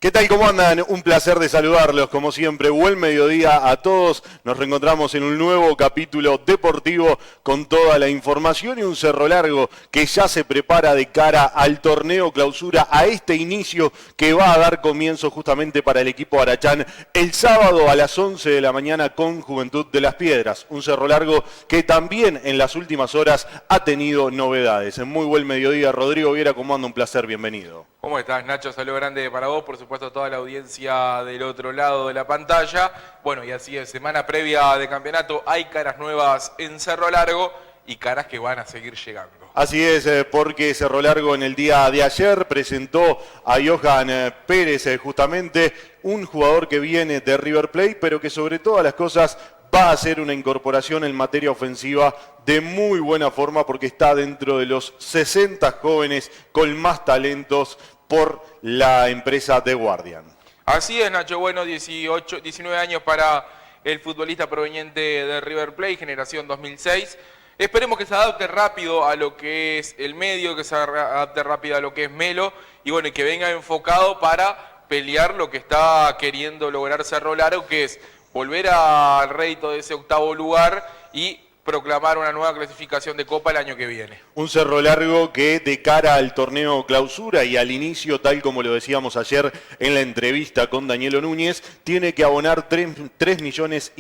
¿Qué tal? ¿Cómo andan? Un placer de saludarlos, como siempre. Buen mediodía a todos. Nos reencontramos en un nuevo capítulo deportivo con toda la información y un Cerro Largo que ya se prepara de cara al torneo clausura, a este inicio que va a dar comienzo justamente para el equipo Arachán el sábado a las 11 de la mañana con Juventud de las Piedras. Un Cerro Largo que también en las últimas horas ha tenido novedades. Muy buen mediodía, Rodrigo Viera. ¿Cómo anda? Un placer, bienvenido. ¿Cómo estás, Nacho? Saludo grande para vos, por supuesto a toda la audiencia del otro lado de la pantalla. Bueno, y así es, semana previa de campeonato, hay caras nuevas en Cerro Largo y caras que van a seguir llegando. Así es, porque Cerro Largo en el día de ayer presentó a Johan Pérez, justamente un jugador que viene de River Plate, pero que sobre todas las cosas va a ser una incorporación en materia ofensiva de muy buena forma porque está dentro de los 60 jóvenes con más talentos por la empresa The Guardian. Así es, Nacho. Bueno, 19 años para el futbolista proveniente de River Plate, generación 2006. Esperemos que se adapte rápido a lo que es el medio, que se adapte rápido a lo que es Melo y bueno, y que venga enfocado para pelear lo que está queriendo lograr Cerro Largo, que es volver al rédito de ese octavo lugar y proclamar una nueva clasificación de Copa el año que viene. Un Cerro Largo que de cara al torneo clausura y al inicio, tal como lo decíamos ayer en la entrevista con Danielo Núñez, tiene que abonar 3,5 millones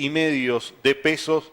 de pesos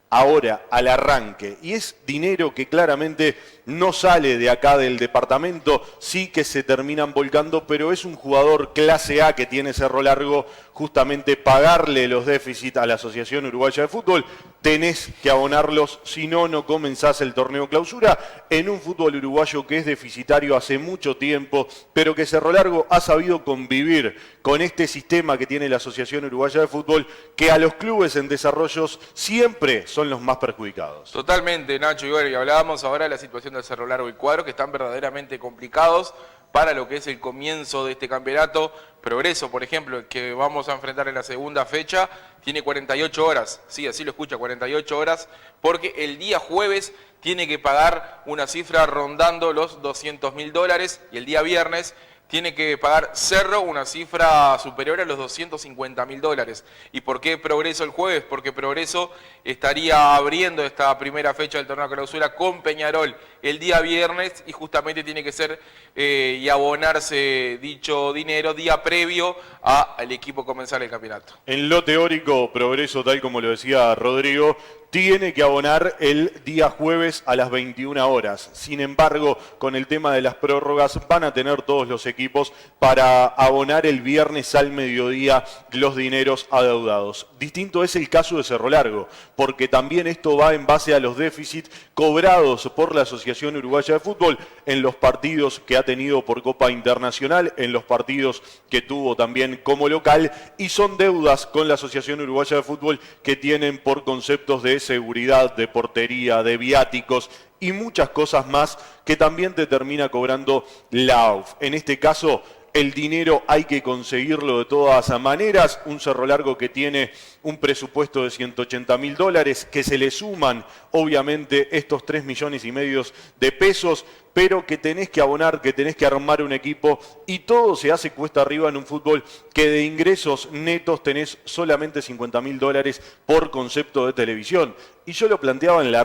ahora, al arranque. Y es dinero que claramente no sale de acá del departamento, sí que se terminan volcando, pero es un jugador clase A que tiene Cerro Largo, justamente pagarle los déficits a la Asociación Uruguaya de Fútbol. Tenés que abonarlos, si no, no comenzás el torneo clausura en un fútbol uruguayo que es deficitario hace mucho tiempo, pero que Cerro Largo ha sabido convivir con este sistema que tiene la Asociación Uruguaya de Fútbol, que a los clubes en desarrollos siempre son los más perjudicados. Totalmente, Nacho, y hablábamos ahora de la situación de Cerro Largo y Cuadro, que están verdaderamente complicados para lo que es el comienzo de este campeonato. Progreso, por ejemplo, que vamos a enfrentar en la segunda fecha, tiene 48 horas, sí, así lo escucha, 48 horas, porque el día jueves tiene que pagar una cifra rondando los $200.000 y el día viernes tiene que pagar Cerro una cifra superior a los $250.000. ¿Y por qué Progreso el jueves? Porque Progreso estaría abriendo esta primera fecha del torneo de clausura con Peñarol el día viernes y justamente tiene que ser y abonarse dicho dinero día previo al equipo comenzar el campeonato. En lo teórico, Progreso, tal como lo decía Rodrigo, tiene que abonar el día jueves a las 21 horas. Sin embargo, con el tema de las prórrogas, van a tener todos los equipos para abonar el viernes al mediodía los dineros adeudados. Distinto es el caso de Cerro Largo, porque también esto va en base a los déficits cobrados por la Asociación Uruguaya de Fútbol en los partidos que ha tenido por Copa Internacional, en los partidos que tuvo también como local, y son deudas con la Asociación Uruguaya de Fútbol que tienen por conceptos de seguridad, de portería, de viáticos y muchas cosas más que también te termina cobrando la AUF. En este caso, el dinero hay que conseguirlo de todas maneras. Un Cerro Largo que tiene un presupuesto de $180.000, que se le suman, obviamente, estos 3,5 millones de pesos, pero que tenés que abonar, que tenés que armar un equipo, y todo se hace cuesta arriba en un fútbol que de ingresos netos tenés solamente $50.000 por concepto de televisión. Y yo lo planteaba en la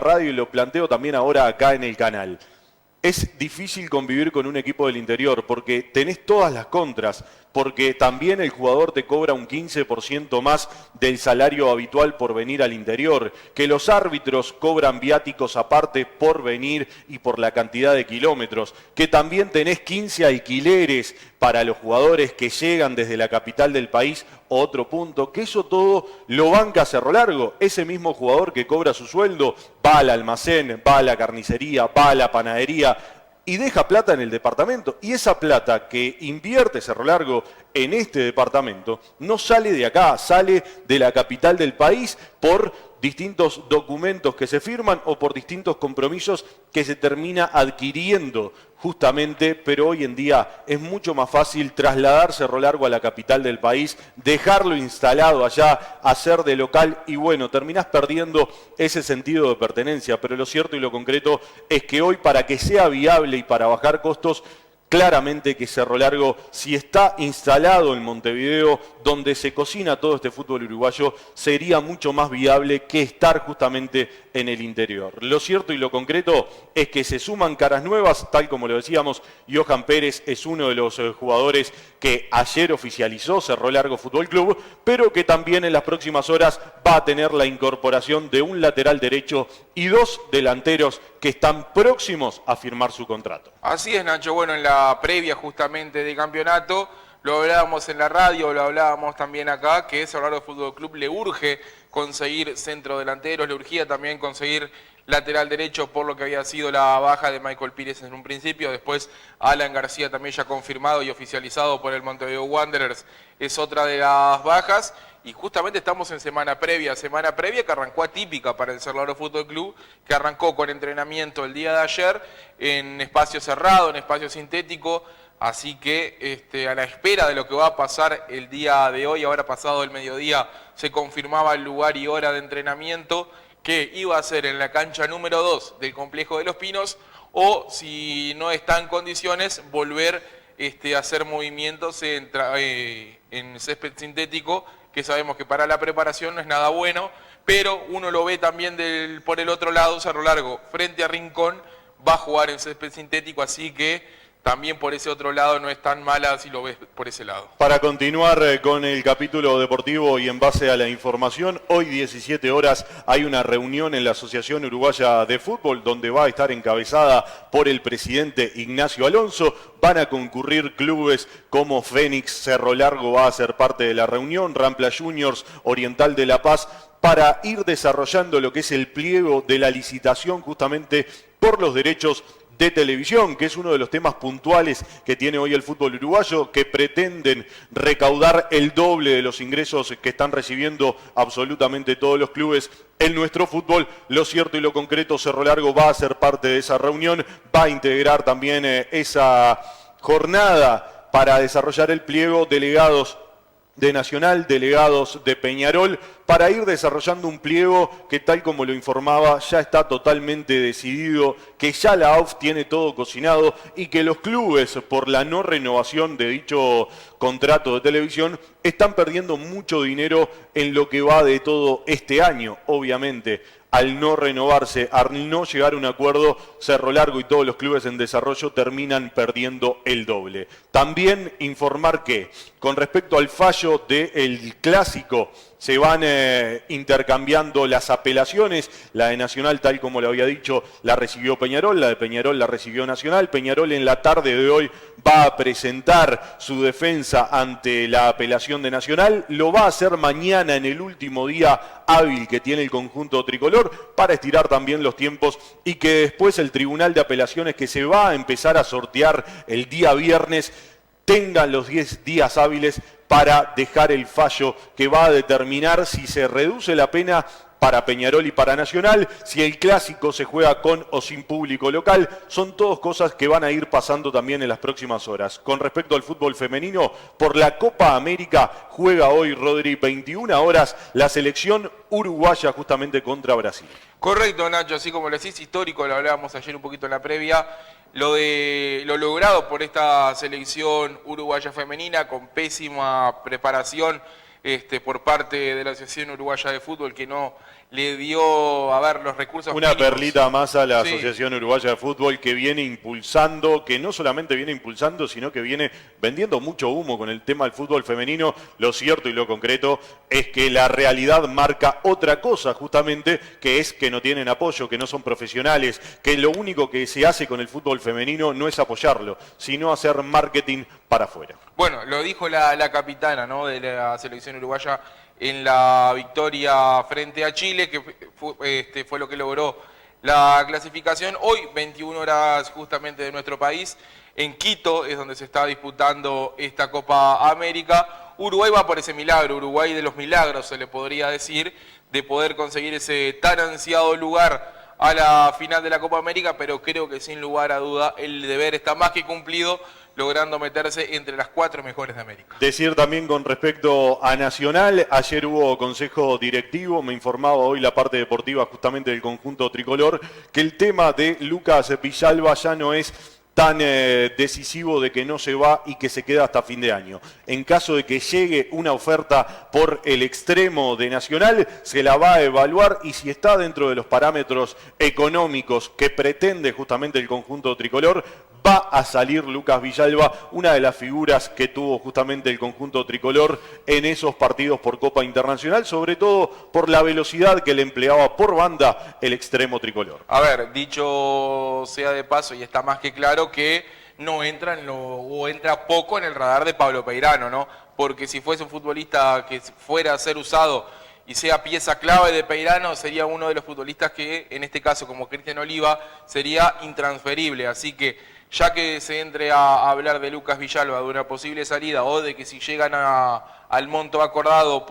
radio y lo planteo también ahora acá en el canal. Es difícil convivir con un equipo del interior porque tenés todas las contras, porque también el jugador te cobra un 15% más del salario habitual por venir al interior, que los árbitros cobran viáticos aparte por venir y por la cantidad de kilómetros, que también tenés 15 alquileres para los jugadores que llegan desde la capital del país o otro punto, que eso todo lo banca Cerro Largo. Ese mismo jugador que cobra su sueldo va al almacén, va a la carnicería, va a la panadería y deja plata en el departamento. Y esa plata que invierte Cerro Largo en este departamento no sale de acá, sale de la capital del país por distintos documentos que se firman o por distintos compromisos que se termina adquiriendo justamente, pero hoy en día es mucho más fácil trasladar Cerro Largo a la capital del país, dejarlo instalado allá, hacer de local y bueno, terminás perdiendo ese sentido de pertenencia, pero lo cierto y lo concreto es que hoy para que sea viable y para bajar costos, claramente que Cerro Largo, si está instalado en Montevideo, donde se cocina todo este fútbol uruguayo, sería mucho más viable que estar justamente en el interior. Lo cierto y lo concreto es que se suman caras nuevas, tal como lo decíamos. Johan Pérez es uno de los jugadores que ayer oficializó Cerro Largo Fútbol Club, pero que también en las próximas horas va a tener la incorporación de un lateral derecho y 2 delanteros que están próximos a firmar su contrato. Así es, Nacho. Bueno, en la previa justamente de campeonato, lo hablábamos en la radio, lo hablábamos también acá, que Cerro Largo Fútbol Club le urge conseguir centro delanteros, le urgía también conseguir lateral derecho por lo que había sido la baja de Michael Pires en un principio. Después Alan García también ya confirmado y oficializado por el Montevideo Wanderers es otra de las bajas. Y justamente estamos en semana previa que arrancó atípica para el Cerro Largo Fútbol Club, que arrancó con entrenamiento el día de ayer en espacio cerrado, en espacio sintético. Así que a la espera de lo que va a pasar el día de hoy, ahora pasado el mediodía, se confirmaba el lugar y hora de entrenamiento, que iba a ser en la cancha número 2 del Complejo de los Pinos, o si no está en condiciones, volver a hacer movimientos en césped sintético, que sabemos que para la preparación no es nada bueno, pero uno lo ve también por el otro lado. Cerro Largo, frente a Rincón, va a jugar en césped sintético, así que también por ese otro lado no es tan mala si lo ves por ese lado. Para continuar con el capítulo deportivo y en base a la información, hoy 17 horas hay una reunión en la Asociación Uruguaya de Fútbol donde va a estar encabezada por el presidente Ignacio Alonso. Van a concurrir clubes como Fénix, Cerro Largo va a ser parte de la reunión, Rampla Juniors, Oriental de La Paz, para ir desarrollando lo que es el pliego de la licitación justamente por los derechos de televisión, que es uno de los temas puntuales que tiene hoy el fútbol uruguayo, que pretenden recaudar el doble de los ingresos que están recibiendo absolutamente todos los clubes en nuestro fútbol. Lo cierto y lo concreto, Cerro Largo va a ser parte de esa reunión, va a integrar también esa jornada para desarrollar el pliego, delegados de Nacional, delegados de Peñarol, para ir desarrollando un pliego que, tal como lo informaba, ya está totalmente decidido, que ya la AUF tiene todo cocinado y que los clubes, por la no renovación de dicho contrato de televisión, están perdiendo mucho dinero en lo que va de todo este año. Obviamente, al no renovarse, al no llegar a un acuerdo, Cerro Largo y todos los clubes en desarrollo terminan perdiendo el doble. También informar que, con respecto al fallo del Clásico, se van intercambiando las apelaciones. La de Nacional, tal como lo había dicho, la recibió Peñarol, la de Peñarol la recibió Nacional. Peñarol en la tarde de hoy va a presentar su defensa ante la apelación de Nacional. Lo va a hacer mañana, en el último día hábil que tiene el conjunto tricolor, para estirar también los tiempos y que después el Tribunal de Apelaciones, que se va a empezar a sortear el día viernes, tengan los 10 días hábiles para dejar el fallo que va a determinar si se reduce la pena para Peñarol y para Nacional, si el Clásico se juega con o sin público local. Son todas cosas que van a ir pasando también en las próximas horas. Con respecto al fútbol femenino, por la Copa América juega hoy, Rodri, 21 horas, la selección uruguaya justamente contra Brasil. Correcto, Nacho, así como lo decís, histórico, lo hablábamos ayer un poquito en la previa, lo logrado por esta selección uruguaya femenina, con pésima preparación por parte de la Asociación Uruguaya de Fútbol, que no le dio, los recursos una mínimos. Perlita más a la Sí. Asociación Uruguaya de Fútbol, que viene impulsando, que no solamente viene impulsando, sino que viene vendiendo mucho humo con el tema del fútbol femenino. Lo cierto y lo concreto es que la realidad marca otra cosa, justamente, que es que no tienen apoyo, que no son profesionales, que lo único que se hace con el fútbol femenino no es apoyarlo, sino hacer marketing para afuera. Bueno, lo dijo la capitana, ¿no?, de la selección uruguaya en la victoria frente a Chile, que fue lo que logró la clasificación. Hoy, 21 horas justamente de nuestro país, en Quito es donde se está disputando esta Copa América. Uruguay va por ese milagro, Uruguay de los milagros se le podría decir, de poder conseguir ese tan ansiado lugar a la final de la Copa América, pero creo que sin lugar a duda el deber está más que cumplido, logrando meterse entre las 4 mejores de América. Decir también con respecto a Nacional, ayer hubo consejo directivo, me informaba hoy la parte deportiva justamente del conjunto tricolor, que el tema de Lucas Villalba ya no es tan decisivo de que no se va y que se queda hasta fin de año. En caso de que llegue una oferta por el extremo de Nacional, se la va a evaluar y si está dentro de los parámetros económicos que pretende justamente el conjunto tricolor, va a salir Lucas Villalba, una de las figuras que tuvo justamente el conjunto tricolor en esos partidos por Copa Internacional, sobre todo por la velocidad que le empleaba por banda el extremo tricolor. A ver, dicho sea de paso, y está más que claro que no entra o entra poco en el radar de Pablo Peirano, ¿no? Porque si fuese un futbolista que fuera a ser usado y sea pieza clave de Peirano, sería uno de los futbolistas que, en este caso, como Cristian Oliva, sería intransferible. Así que, ya que se entre a hablar de Lucas Villalba, de una posible salida, o de que si llegan al monto acordado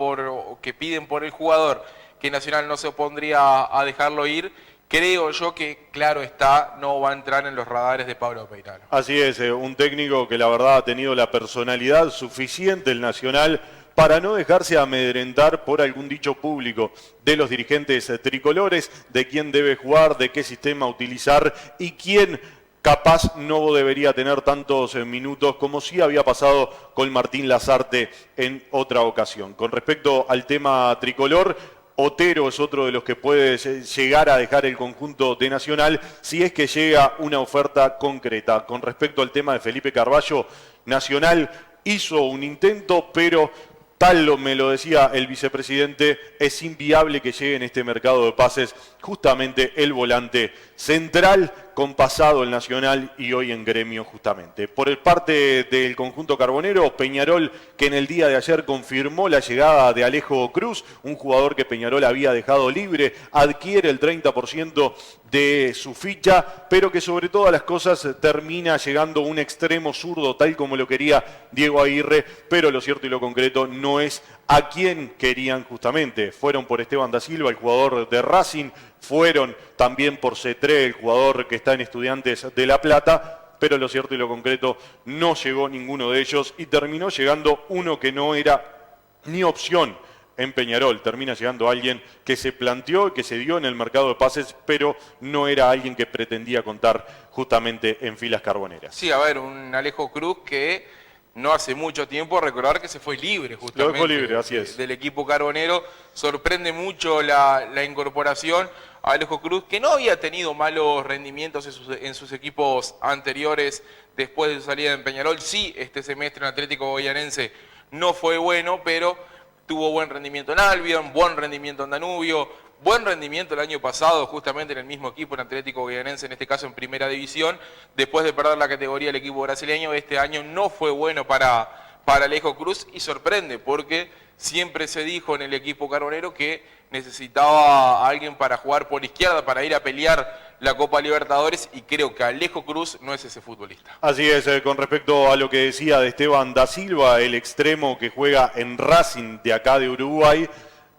que piden por el jugador, que Nacional no se opondría a dejarlo ir, creo yo que, claro está, no va a entrar en los radares de Pablo Peirano. Así es, un técnico que la verdad ha tenido la personalidad suficiente, el Nacional, para no dejarse amedrentar por algún dicho público de los dirigentes tricolores, de quién debe jugar, de qué sistema utilizar y quién capaz no debería tener tantos minutos como sí había pasado con Martín Lazarte en otra ocasión. Con respecto al tema tricolor, Otero es otro de los que puede llegar a dejar el conjunto de Nacional si es que llega una oferta concreta. Con respecto al tema de Felipe Carballo, Nacional hizo un intento, pero tal me lo decía el vicepresidente, es inviable que llegue en este mercado de pases justamente el volante central con pasado el Nacional y hoy en Gremio justamente. Por el parte del conjunto carbonero, Peñarol, que en el día de ayer confirmó la llegada de Alejo Cruz, un jugador que Peñarol había dejado libre, adquiere el 30% de su ficha, pero que sobre todas las cosas termina llegando un extremo zurdo, tal como lo quería Diego Aguirre, pero lo cierto y lo concreto no es a quien querían justamente. Fueron por Esteban da Silva, el jugador de Racing, fueron también por Cetré, el jugador que está en Estudiantes de La Plata, pero lo cierto y lo concreto no llegó ninguno de ellos y terminó llegando uno que no era ni opción en Peñarol. Termina llegando alguien que se planteó y que se dio en el mercado de pases, pero no era alguien que pretendía contar justamente en filas carboneras. Sí, a ver, un Alejo Cruz que no hace mucho tiempo, recordar que se fue libre justamente. Lo dejó libre, así es. Del equipo carbonero. Sorprende mucho la incorporación a Alejo Cruz, que no había tenido malos rendimientos en sus equipos anteriores después de su salida en Peñarol. Sí, este semestre en Atlético Goyanense no fue bueno, pero tuvo buen rendimiento en Albion, buen rendimiento en Danubio, buen rendimiento el año pasado justamente en el mismo equipo, en Atlético Goyanense, en este caso en Primera División. Después de perder la categoría del equipo brasileño, este año no fue bueno para Alejo Cruz y sorprende porque siempre se dijo en el equipo carbonero que necesitaba a alguien para jugar por izquierda, para ir a pelear la Copa Libertadores, y creo que Alejo Cruz no es ese futbolista. Así es, con respecto a lo que decía de Esteban da Silva, el extremo que juega en Racing de acá de Uruguay,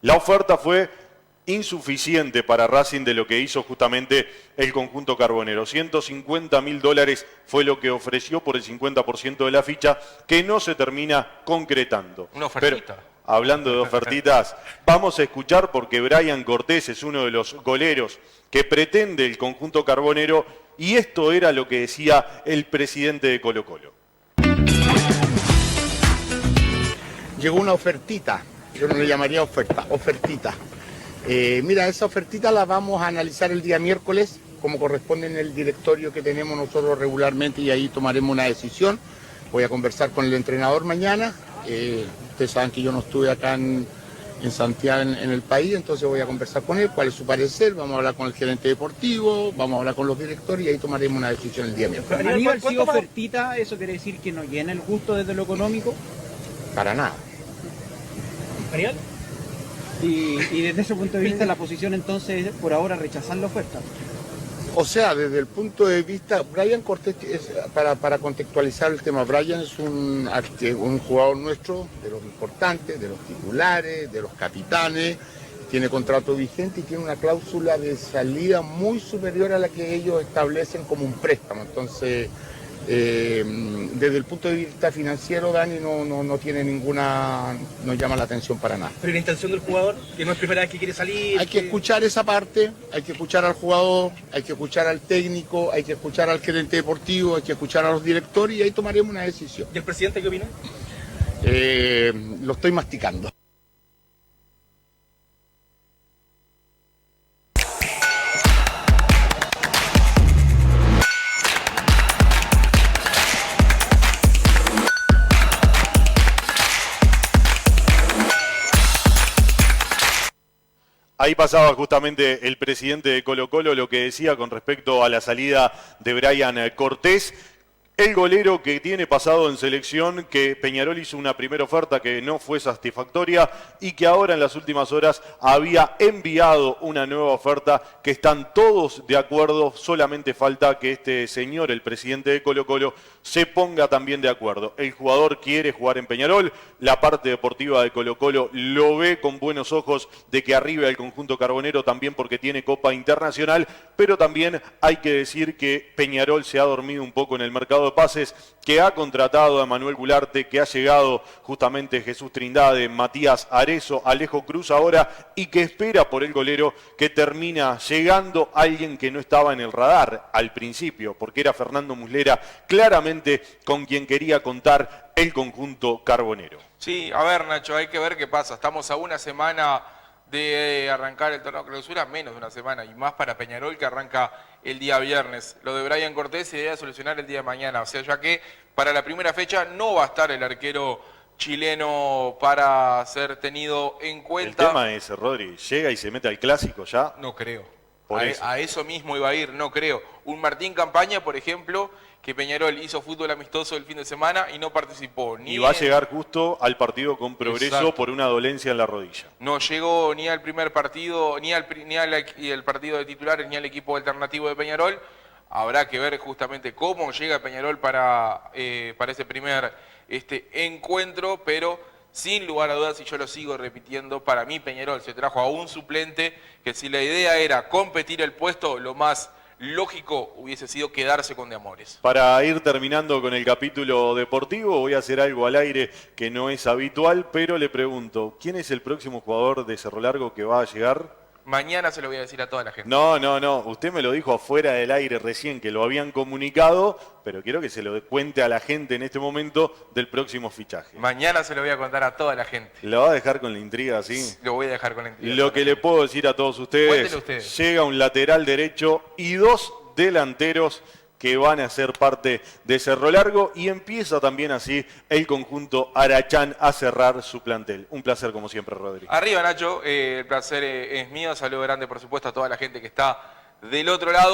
la oferta fue insuficiente para Racing de lo que hizo justamente el conjunto carbonero. $150.000 fue lo que ofreció por el 50% de la ficha, que no se termina concretando. Una ofertita. Pero, hablando de ofertitas, vamos a escuchar porque Brian Cortés es uno de los goleros que pretende el conjunto carbonero y esto era lo que decía el presidente de Colo-Colo. Llegó una ofertita, yo no le llamaría oferta, ofertita. Mira, esa ofertita la vamos a analizar el día miércoles, como corresponde en el directorio que tenemos nosotros regularmente, y ahí tomaremos una decisión. Voy a conversar con el entrenador mañana. Ustedes saben que yo no estuve acá en Santiago, en el país, entonces voy a conversar con él, cuál es su parecer, vamos a hablar con el gerente deportivo, vamos a hablar con los directores y ahí tomaremos una decisión el día miércoles. Aníbal, si ofertita, ¿eso quiere decir que no llena el gusto desde lo económico? Para nada. ¿Ariel? Y desde ese punto de vista, la posición entonces es por ahora rechazar la oferta. O sea, desde el punto de vista, Brian Cortés, para contextualizar el tema, Brian es un jugador nuestro, de los importantes, de los titulares, de los capitanes, tiene contrato vigente y tiene una cláusula de salida muy superior a la que ellos establecen como un préstamo. Entonces, Desde el punto de vista financiero, Dani, no tiene ninguna, no llama la atención para nada. Pero la intención del jugador, que no es primera vez que quiere salir. Hay que escuchar esa parte, hay que escuchar al jugador, hay que escuchar al técnico, hay que escuchar al gerente deportivo, hay que escuchar a los directores y ahí tomaremos una decisión. ¿Y el presidente qué opina? Lo estoy masticando. Ahí pasaba justamente el presidente de Colo-Colo lo que decía con respecto a la salida de Brian Cortés. El golero que tiene pasado en selección, que Peñarol hizo una primera oferta que no fue satisfactoria y que ahora en las últimas horas había enviado una nueva oferta que están todos de acuerdo, solamente falta que este señor, el presidente de Colo-Colo, se ponga también de acuerdo. El jugador quiere jugar en Peñarol, la parte deportiva de Colo-Colo lo ve con buenos ojos de que arriba el conjunto carbonero también porque tiene Copa Internacional, pero también hay que decir que Peñarol se ha dormido un poco en el mercado de pases, que ha contratado a Manuel Gularte, que ha llegado justamente Jesús Trindade, Matías Arezo, Alejo Cruz ahora, y que espera por el golero que termina llegando alguien que no estaba en el radar al principio, porque era Fernando Muslera, claramente con quien quería contar el conjunto carbonero. Sí, a ver, Nacho, hay que ver qué pasa. Estamos a una semana de arrancar el torneo de clausura, menos de una semana, y más para Peñarol, que arranca el día viernes. Lo de Brian Cortés se debe solucionar el día de mañana, o sea, ya que para la primera fecha no va a estar el arquero chileno para ser tenido en cuenta. El tema es, Rodri, llega y se mete al clásico ya. No creo. Por eso. A eso mismo iba a ir, no creo. Un Martín Campaña, por ejemplo, que Peñarol hizo fútbol amistoso el fin de semana y no participó. Y va a llegar justo al partido con Progreso. Exacto. Por una dolencia en la rodilla. No llegó ni al primer partido, ni al partido de titulares, ni al equipo alternativo de Peñarol. Habrá que ver justamente cómo llega Peñarol para ese primer encuentro, pero sin lugar a dudas, y yo lo sigo repitiendo, para mí Peñarol se trajo a un suplente que si la idea era competir el puesto, lo más lógico hubiese sido quedarse con De Amores. Para ir terminando con el capítulo deportivo, voy a hacer algo al aire que no es habitual, pero le pregunto, ¿quién es el próximo jugador de Cerro Largo que va a llegar? Mañana se lo voy a decir a toda la gente. No, usted me lo dijo afuera del aire recién, que lo habían comunicado, pero quiero que se lo cuente a la gente en este momento del próximo fichaje. Mañana se lo voy a contar a toda la gente. ¿Lo va a dejar con la intriga así? Lo voy a dejar con la intriga. Lo que le puedo decir a todos ustedes, llega un lateral derecho y dos delanteros que van a ser parte de Cerro Largo y empieza también así el conjunto Arachán a cerrar su plantel. Un placer como siempre, Rodri. Arriba, Nacho, el placer es mío. Saludo grande, por supuesto, a toda la gente que está del otro lado.